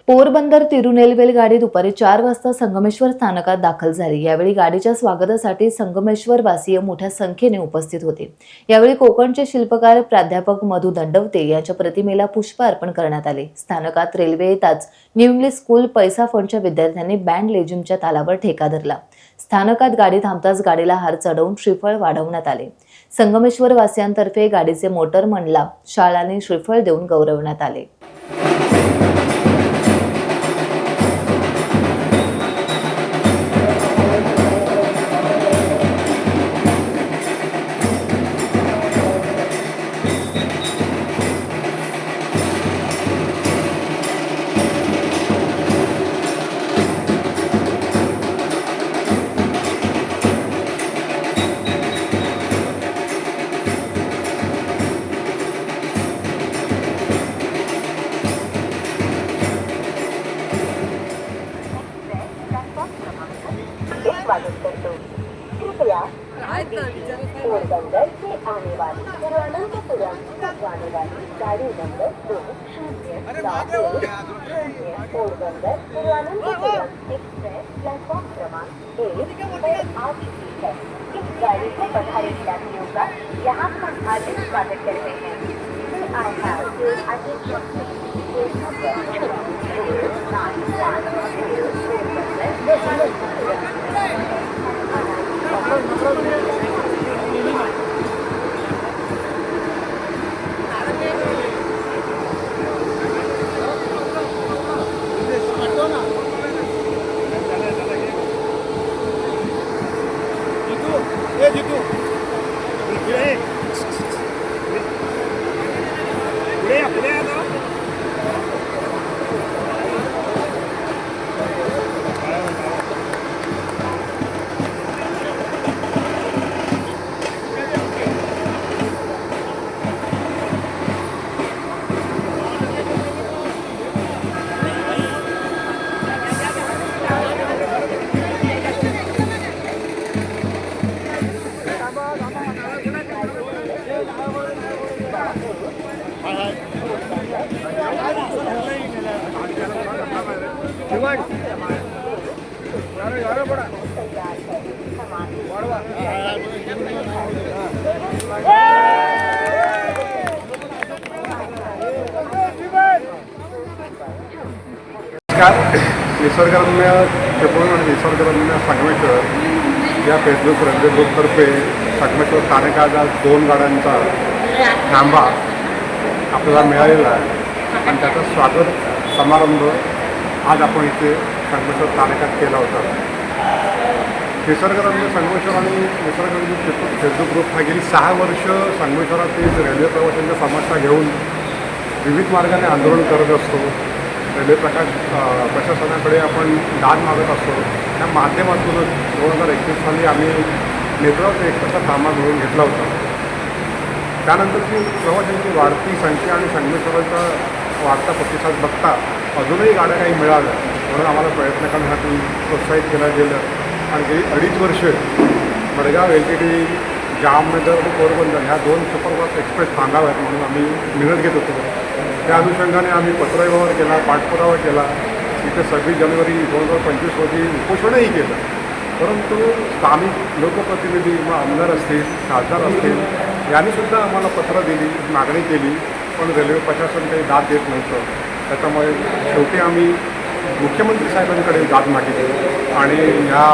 पोरबंदर तिरुनेलवेल गाडी दुपारी 4 वाजता संगमेश्वर स्थानकात दाखल झाली। यावेळी गाडीच्या स्वागतासाठी संगमेश्वर वासीय मोठ्या संख्येने उपस्थित होते। यावेळी कोकणचे शिल्पकार प्राध्यापक मधु दंडवते यांच्या प्रतिमेला पुष्प अर्पण करण्यात आले। स्थानकात रेल्वे येताच न्यू इंग्लिश स्कूल पैसा फंडच्या विद्यार्थ्यांनी बँड लेझिमच्या तालावर ठेका धरला। स्थानकात गाडी थांबताच गाडीला हार चढवून श्रीफळ वाढवण्यात आले। संगमेश्वर वासियांतर्फे गाडीचे मोटरमनला शाळांनी श्रीफळ देऊन गौरवण्यात आले। स्वागत करतो। कृपया पोरबंदर से आने वाली तिरुवनंतपुरम तक जाने वाली गाड़ी number 2070 Porbandar Thiruvananthapuram express platform क्रमांक 1 पर आ चुकी है। इस गाड़ी से पधारे यात्रियों का यहाँ हम हार्दिक स्वागत करते हैं। I have to attention please number निसर्गरम्य चिपळूण आणि निसर्गरम्य संगमेश्वर या फेसबुक रेल्वे ग्रुपतर्फे संगमेश्वर स्थानकाचा 2 गाड्यांचा थांबा आपल्याला मिळालेला आहे आणि त्याचा स्वागत समारंभ आज आपण इथे संगमेश्वर स्थानकात केला होता। निसर्गरम्य संगमेश्वर आणि निसर्गरम्य फेसबुक ग्रुप हा गेली 6 वर्ष संगमेश्वरातील रेल्वे प्रवाशांच्या समस्या घेऊन विविध मार्गाने आंदोलन करत असतो। रेल्वे प्रशासनाकडे आपण दाद मागत असतो। त्या माध्यमातूनच 2021 साली आम्ही नेत्रावती एक्सप्रेसचा थांबा मिळवून घेतला होता। त्यानंतरची प्रवाशांची वाढती संख्या आणि संगमेश्वराचा वाढता प्रतिसाद बघता अजूनही गाड्या काही मिळाल्या म्हणून आम्हाला प्रयत्न करण्यासाठी प्रोत्साहित केलं गेलं आणि गेली 2.5 वर्ष मडगाव LTT जामनगर आणि पोरबंदर ह्या 2 सुपरफास्ट एक्सप्रेस थांबाव्यात म्हणून आम्ही मेहनत घेत होतो। त्या अनुषंगाने आम्ही पत्रव्यवहार केला, पाठपुरावा केला। इथे 26 जानेवारी 2025 रोजी उपोषणही केलं, परंतु स्थानिक लोकप्रतिनिधी किंवा आमदार असतील, खासदार असतील यांनीसुद्धा आम्हाला पत्र दिली, मागणी केली, पण रेल्वे प्रशासन काही दाद देत नव्हतं। त्याच्यामुळे शेवटी आम्ही मुख्यमंत्री साहेबांकडे दाद मागितली आणि ह्या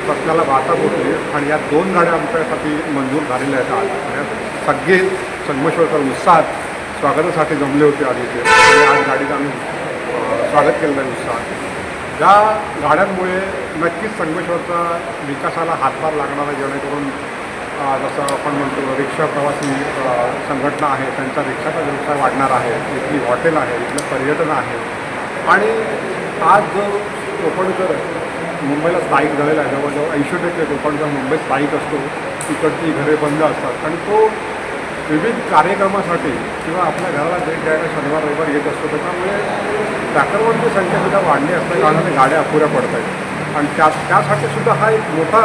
प्रश्नाला वाचा पोचली आणि या 2 गाड्या आमच्यासाठी मंजूर झालेल्या आहेत। आज सगळे संगमेश्वरकर उत्साहात स्वागतासाठी जमले होते आधी ते आणि आज गाडीचं आम्ही स्वागत केलेलं आहे उत्साहात। ज्या गाड्यांमुळे नक्कीच संगमेश्वरचा विकासाला हातभार लागणार आहे, जेणेकरून जसं आपण म्हणतो रिक्षा प्रवासी संघटना आहे त्यांचा रिक्षाचा व्यवसाय वाढणार आहे, इथली हॉटेल आहे, इथलं पर्यटन आहे आणि आज जो कोकणकर मुंबईला स्थायिक झालेला आहे, जवळजवळ 80% कोकणकर मुंबईत स्थायिक असतो, तिकडची घरे बंद असतात आणि तो विविध कार्यक्रमासाठी किंवा आपल्या घराला भेट द्यायला शनिवार रविवार येत असतो। त्याच्यामुळे ट्रॅकरवरची संख्यासुद्धा वाढली असल्या कारणाने गाड्या अपुऱ्या पडत आहेत आणि त्यासाठीसुद्धा हा एक मोठा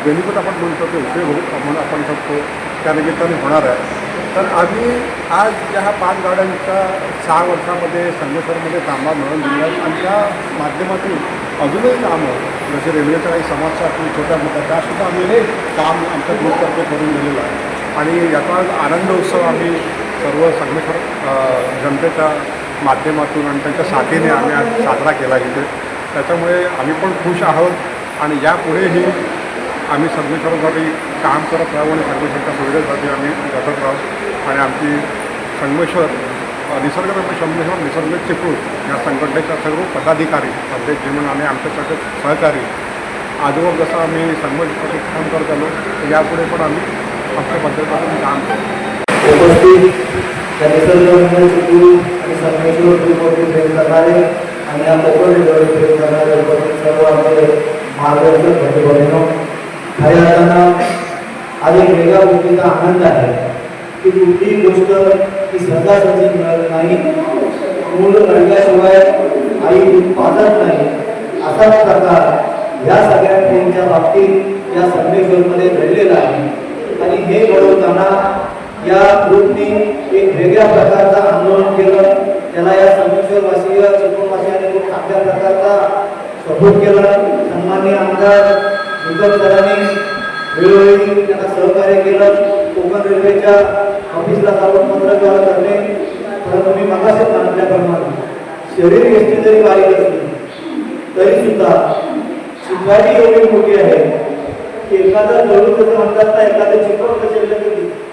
बेनिफिट आपण म्हणू शकतो, उपयोग म्हणून आपण शकतो त्या निमित्ताने होणार आहे। तर आम्ही आज ज्या ह्या 5 गाड्यांच्या 6 वर्षामध्ये संगमेश्वरमध्ये कामं मिळवून दिल्या आहेत आणि त्या माध्यमातून अजूनही कामं जसे रेल्वेच्या काही समस्या असतील छोट्या मोठ्या त्यासुद्धा आम्ही हे काम आमच्या ग्रुपतर्फे करून दिलेलं आहे आणि याचा आज आनंद उत्सव आम्ही सर्व संगमेश्वर जनतेच्या माध्यमातून आणि त्यांच्या साथीने आम्ही आज साजरा केला इथे. त्याच्यामुळे आम्ही पण खुश आहोत आणि यापुढेही आम्ही संगमेश्वरासाठी काम करत राहू आणि संगमेश्वरच्या सुविधेसाठी आम्ही झटत राहू आणि आमची संगमेश्वर निसर्गरम्य संगमेश्वर निसर्ग चिपळूण या संघटनेच्या सर्व पदाधिकारी अध्यक्ष म्हणून आणि आमच्यासाठी सहकारी आजवर जसं आम्ही संगमेश्वरसाठी काम करत आलो तर यापुढे पण आम्ही आमच्या पद्धतीने काम करू. उपस्थित त्या निसर्गरम्य चिपळूण आणि संगमेश्वर ग्रुपवरती प्रेम करणारे आणि या कोकण रेल्वेवरती प्रेम करणारे उपस्थित सर्व आमचे मार्गदर्शक बंधू खऱ्या अर्थानं आज एक वेगळ्या गोष्टीचा आनंद आहे की कुठलीही गोष्ट ही सहजासहजी मिळत नाही. मूल रडल्याशिवाय आई दूध पाजत नाही असाच प्रकार या सगळ्या ट्रेनच्या बाबतीत या संगमेश्वरमध्ये घडलेला आहे आणि हे घडवताना या ग्रुपने एक वेगळ्या प्रकारचं आंदोलन केलं. त्याला या संगमेश्वरवासीय चिपळूणवासियांनी खूप चांगल्या प्रकारचा सपोर्ट केला. सन्माननीय आमदार निकम सरांनी वेळोवेळी त्यांना सहकार्य केलं. कोकण रेल्वेच्या ऑफिसला जाऊन पत्रव्यवहार करणे परंतु मी मगाशी सांगितल्याप्रमाणे शरीर यष्टी जरी बारीक असली तरी सुद्धा चिकाटी एवढी मोठी आहे की एखादा जळू कसं म्हणतात ना एखादं चिकट कसे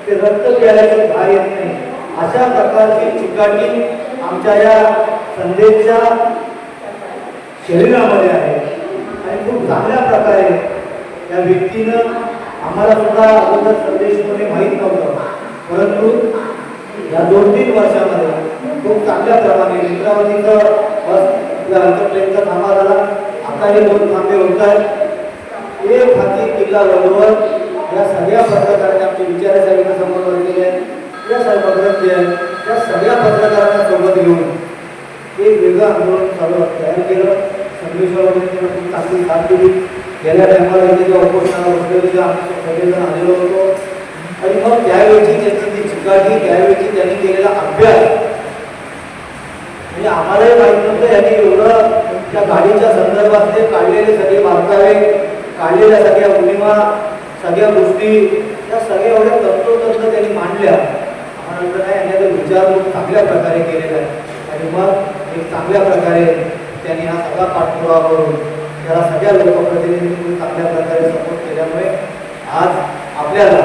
ते रक्त प्यायल्याचं बाहेर येत नाही अशा प्रकारची चिकाटी आमच्या या संदेशच्या शरीरामध्ये आहे आणि खूप चांगल्या प्रकारे या व्यक्तीनं आम्हाला सुद्धा अगोदर संदेशमध्ये माहीत नव्हतं परंतु या 2-3 वर्षामध्ये खूप चांगल्या प्रमाणे नेत्रावतीचं बस ट्रेनचा थांबा झाला. आता हे 2 थांबे होत आहेत. एक हाती किल्ला बरोबर या सगळ्या पत्रकारांनी आमचे विचारासाठी समोर बनलेले आहेत. या सर्व ग्रंथ आहेत त्या सगळ्या पत्रकारांना सोबत घेऊन एक वेगळं आंदोलन तयार केलं. संगमेश्वरमध्ये खूप चांगली साथ दिली. गेल्या टायमाला इथे जेव्हा उपोषणाला बसलेले आम्ही सगळेजण आलेलो होतो आणि मग त्यावेळेची त्यांची ती चिकाटी त्यावेळेची त्यांनी केलेला अभ्यास म्हणजे आम्हालाही माहीत नव्हतं यांनी एवढं त्या गाडीच्या संदर्भातले काढलेले सगळे बारकावे काढलेल्या सगळ्या उणिवा सगळ्या गोष्टी त्या सगळ्या एवढ्या तंतोतंत त्यांनी मांडल्या. आम्हाला नंतर नाही यांनी विचार खूप चांगल्या प्रकारे केलेला आहे आणि मग एक चांगल्या प्रकारे त्यांनी हा सगळा पाठपुरावा करून त्याला सगळ्या लोकप्रतिनिधींनी चांगल्या प्रकारे सपोर्ट केल्यामुळे आज आपल्याला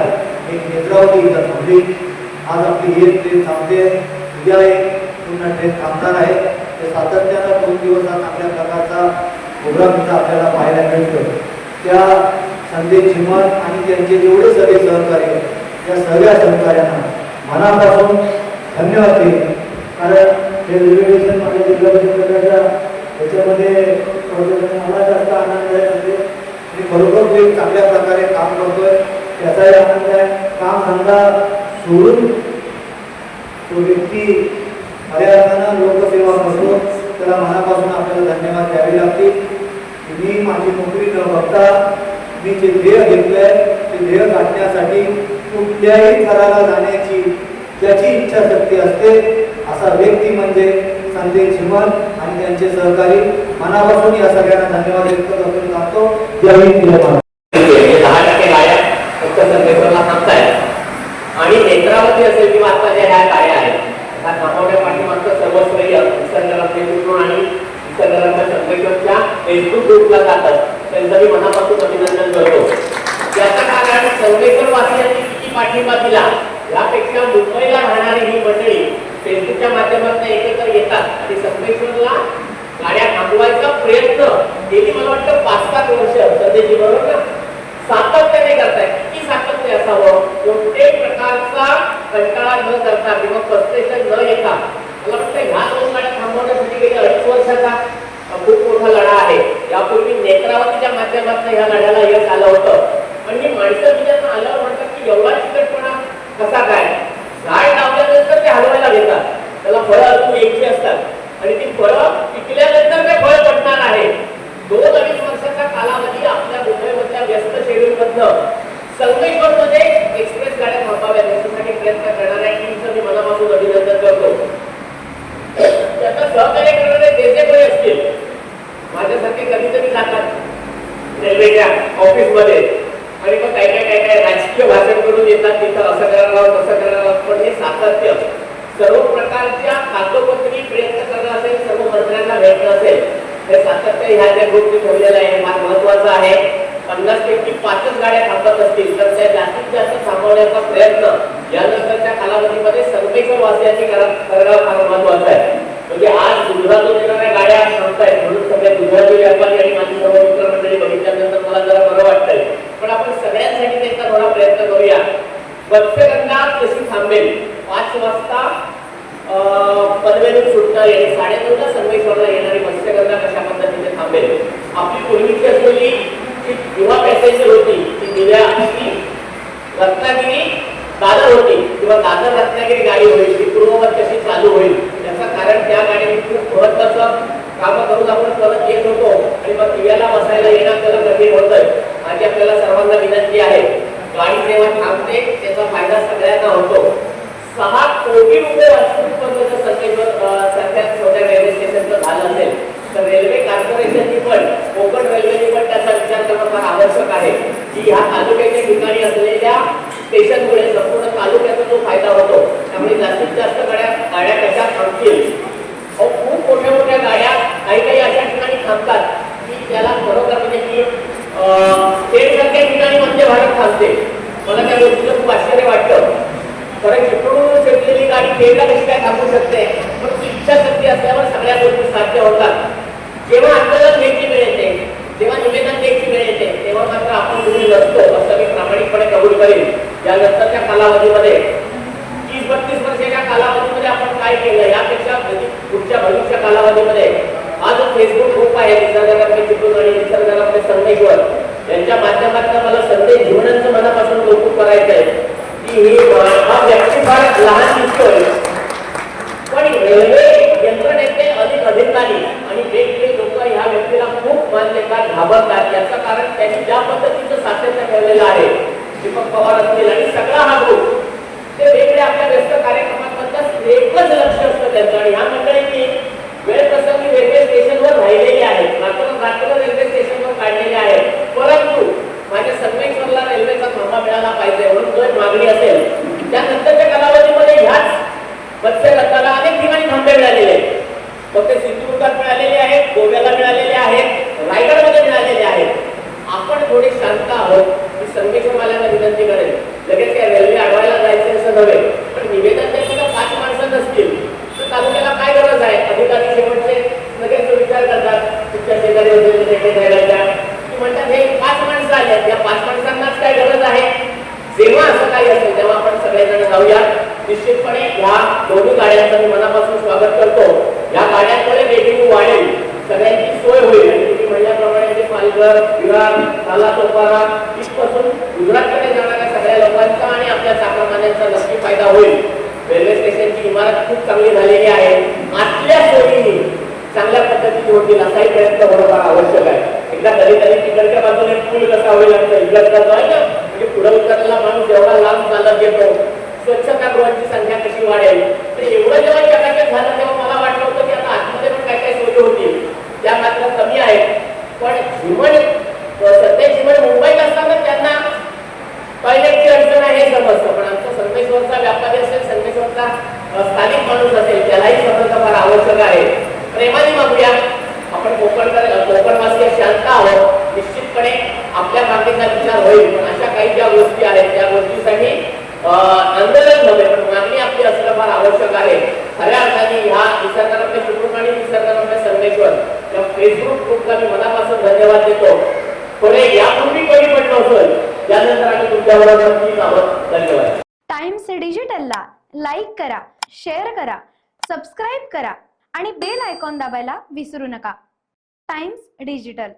एक नेत्रावती इथं थांबली. आज आपली एक ट्रेन थांबते उद्या एक पुन्हा ट्रेन थांबणार आहे. ते सातत्यानं 2 दिवस हा चांगल्या प्रकारचा प्रोग्राम इथं आपल्याला पाहायला मिळतो. त्या संदेश चिमण आणि त्यांचे जेवढे सगळे सहकार्य त्या सगळ्या सहकार्यांना मनापासून धन्यवाद देईल. कारण हे रेल्वे स्टेशन माझ्या जिल्हा याच्यामध्ये मला जास्त आनंद आहे म्हणजे मी बरोबर तो एक चांगल्या प्रकारे काम करतोय त्याचाही आनंद आहे. काम धंदा सोडून तो व्यक्ती खऱ्या अर्थानं लोकसेवा करतो त्याला मनापासून आपल्याला धन्यवाद द्यावे लागतील. मी माझी नोकरी न बघता मी जे ध्येय घेतलंय ते ध्येय गाठण्यासाठी कुठल्याही थराला जाण्याची ज्याची इच्छाशक्ती असते असा व्यक्ती म्हणजे संदेश चिमण आणि त्यांचे सहकारी. मनापासून या सगळ्यांना धन्यवाद व्यक्त करून जातो. जय हिंद जय महाराष्ट्र. 10% गाड्या फक्त संगमेश्वरला थांबतायत आणि नेत्रावती असेल किंवा आता ज्या ह्या गाड्या आहेत त्या थांबवण्या पाठीमागचं सर्वस्वय निसर्गरम्य चिपळूण आणि निसर्गरम्य संगमेश्वरच्या फेसबुक ग्रुपला जातात त्यांचं मी मनापासून अभिनंदन करतो. याचं कारण संगमेश्वर वासियांनी किती पाठिंबा दिला यापेक्षा मुंबईला राहणारी ही मंडळी फेसबुकच्या माध्यमातून एकत्र येतात आणि संगमेश्वरला गाड्या थांबवायचा प्रयत्न गेली मला वाटतं 5-7 वर्ष सध्याची बरोबर ना सातत्याने करताय. किती सातत्य असावं कोणत्याही प्रकारचा कंटाळा न करता किंवा फ्रस्ट्रेशन न येता मला वाटतं ह्या 2 गाड्या थांबवण्यासाठी गेल्या 2.5 वर्षाचा खूप मोठा लढा आहे. यापूर्वी नेत्रावतीच्या माध्यमातून ह्या लढ्याला यश आलं होतं पण ही माणसं तुझ्यानं आल्यावर म्हणतात की एवढा चिकटपणा कसा काय. झाड लावल्यानंतर ते हलवायला घेतात त्याला फळं अजून यायची असतात आणि ती फळं पिकल्यानंतर ते फळ पडणार आहे. 2-2.5 वर्षाचा कालावधी आपल्या मुंबईमधल्या व्यस्त शेड्यूल मधनं संगमेश्वरमध्ये एक्सप्रेस गाड्या थांबाव्यात याच्यासाठी प्रयत्न करणार आहे. ऑफिसमध्ये आणि मग काय राजकीय भाषण करून येतात, तिथं असं करायला हवं तसं करायला हवं. पण हे सातत्य सर्व प्रकारच्या कागदोपत्री प्रयत्न करणं असेल, सर्व मंत्र्यांना भेटणं असेल, हे सातत्य ह्या ज्या ग्रुपने ठेवलेलं आहे फार महत्वाचं आहे. 50 पैकी 5च गाड्या थांबत असतील तर त्या जास्तीत जास्त थांबवण्याचा प्रयत्न यानंतरच्या कालावधीमध्ये संगमेश्वर वासियांनी करणं फार महत्वाचं आहे. म्हणजे आज दुधातून येणाऱ्या गाड्या थांबतायत म्हणून सगळ्या दुधाचे व्यापारी आणि माझी सर्व मित्रमंडळी बघितल्यानंतर मला जरा बरं वाटतंय. पण आपण सगळ्यांसाठी त्याचा थोडा प्रयत्न करूया. मत्स्यगंधा कशी थांबेल, 5 वाजता पनवेलून सुटणारी आणि 9:30ला संगमेश्वरला येणारी मत्स्यगंधा कशा पद्धतीने थांबेल. आपली पूर्वीची असलेली जी युवा पॅसेंजर होती ती दिव्या रत्नागिरी दादर होती किंवा दादर रत्नागिरी गाडी होईल, ती पूर्ववत कशी चालू होईल, त्याचं कारण त्या गाडीने खूप महत्वाचं काम करून आपण परत येत होतो आणि मग दिव्याला बसायला येणं त्याला कठीण होतंय. माझी आपल्याला सर्वांना विनंती आहे, गाडी जेव्हा थांबते त्याचा फायदा सगळ्यांना होतो. 6 कोटी रुपये वार्षिक संगमेश्वर सारख्या छोट्या रेल्वे स्टेशनचं झालं असेल तर रेल्वे कॉर्पोरेशननी पण, कोकण रेल्वेने पण त्याचा विचार करणं फार आवश्यक आहे की ह्या तालुक्याच्या ठिकाणी असलेल्या स्टेशनमुळे संपूर्ण तालुक्याचा जो फायदा होतो त्यामुळे जास्तीत जास्त गाड्या कशा थांबतील. खूप मोठ्या मोठ्या गाड्या काही अशा ठिकाणी थांबतात की त्याला खरोखर म्हणजे की ट्रेनसारख्या ठिकाणी वंदे भारत थांबते. मला त्या गोष्टीचं खूप आश्चर्य वाटतं. कारण चिपळूणवरून सुटलेली गाडी ट्रेनला कशी काय थांबू शकते, पण इच्छाशक्ती असल्यावर सगळ्या गोष्टी साध्य होतात. जेव्हा आंदोलन द्यायची वेळ येते, जेव्हा निवेदन द्यायची वेळ येते, तेव्हा मात्र आपण तुम्ही नसतो असं मी प्रामाणिकपणे कबूल करेन. यानंतरच्या कालावधीमध्ये 30-32 वर्षाच्या कालावधीमध्ये आपण काय केलं यापेक्षा पुढच्या भविष्य कालावधीमध्ये हा जो फेसबुक ग्रुप आहे निसर्गरम्य चिपळूण आणि निसर्गरम्य संगमेश्वर यांच्या माध्यमातून मला संदेश जीवनाचं मनापासून कौतुक करायचं आहे की हा व्यक्ती फार लहान दिसतोय, पण रेल्वे यंत्रणेचे अधिक अधिकारी आणि वेगवेगळे लोक ह्या व्यक्तीला खूप मान्यता घाबरतात. याचं कारण त्यांनी ज्या पद्धतीचं सातत्य ठेवलेलं आहे, दीपक पवार असतील आणि सगळा हा ग्रुप, ते वेगवेगळ्या आपल्या व्यस्त कार्यक्रमांबद्दल एकच लक्ष असतं त्यांचं. आणि ह्या मंडळींनी वेळ प्रसंगी रेल्वे स्टेशनवर राहिलेले आहेत, रात्र रेल्वे स्टेशनवर काढलेले आहेत, परंतु माझ्या संगमेश्वरला रेल्वेचा थांबा मिळाला पाहिजे म्हणून जर मागणी असेल त्यानंतरच्या कालावधीमध्ये ह्याच मत्स्यगंधाला अनेक ठिकाणी थांबे मिळालेले आहेत. फक्त सिंधुदुर्गात मिळालेले आहेत, गोव्याला मिळालेले आहेत, रायगडमध्ये मिळालेले आहेत. आपण थोडे शांत आहोत. मी संगमेश्वरवाल्यांना विनंती करेन, लगेच काय रेल्वे अडवायला जायचं असं नव्हे, पण निवेदन द्यायला 5 माणसं नसतील तर तालुक्याला काय गरज आहे. अधिकारी शेवटचे लगेच विचार करतात तुमच्या शेजारी म्हणतात हे 5 माणसं आले, या 5 माणसांनाच काय गरज आहे. जेव्हा असं काही असेल तेव्हा आपण सगळेजण जाऊया. निश्चितपणे ह्या दोन्ही गाड्यांचं मी मनापासून स्वागत करतो. या गाड्यांमुळे रेव्हेन्यू वाढेल, सगळ्यांची सोय होईल आणि तुम्ही म्हणल्याप्रमाणे ते पालघर, विरार, नालासोपारा इथपासून गुजरातकडे जाणाऱ्या सगळ्या लोकांचा आणि आपल्या चाकरमान्यांचा नक्की फायदा होईल. रेल्वे स्टेशनची इमारत खूप चांगली झालेली आहे, आतल्या सोयीनी चांगल्या पद्धतीने होतील असाही प्रयत्न होणं फार आवश्यक आहे. एकदा कधीतरी तिकडच्या बाजूने पूल कसा होईल आमचा इकडचा जो आहे ना, म्हणजे पुढे उतरलेला माणूस एवढा लांब चालत येतो, स्वच्छतागृहांची संख्या कशी वाढेल. तर एवढं जेव्हा चकाचक झालं तेव्हा मला वाटलं होतं की आता आतमध्ये पण काय काय सोयी होतील, त्या मात्र कमी आहेत. पण सध्या जीवन मुंबईत असताना त्यांना टॉयलेटची अडचण आहे हे समजतं, पण आमचा संगमेश्वरचा व्यापारी असेल, संगमेश्वरचा स्थानिक माणूस असेल, त्यालाही समजणं फार आवश्यक आहे. प्रेमाने मागूया. आपण कोकणवासी शांत आहोत, निश्चितपणे आपल्या मागणीचा विचार होईल. पण अशा काही ज्या गोष्टी आहेत त्या गोष्टीसाठी आंदोलन नव्हे पण मागणी आपली असणं फार आवश्यक आहे. खऱ्या अर्थाने ह्या निसर्गरम्य चिपळूण आणि निसर्गरम्य संगमेश्वर या फेसबुक ग्रुपला मी मनापासून धन्यवाद देतो. पुढे यापूर्वी कधी पण नव्हतं, यानंतर आम्ही तुमच्याबरोबर नक्कीच आहोत. धन्यवाद. टाइम्स डिजिटलला लाईक करा, शेअर करा, सबस्क्राईब करा आणि बेल आयकॉन दाबायला विसरू नका. Times digital.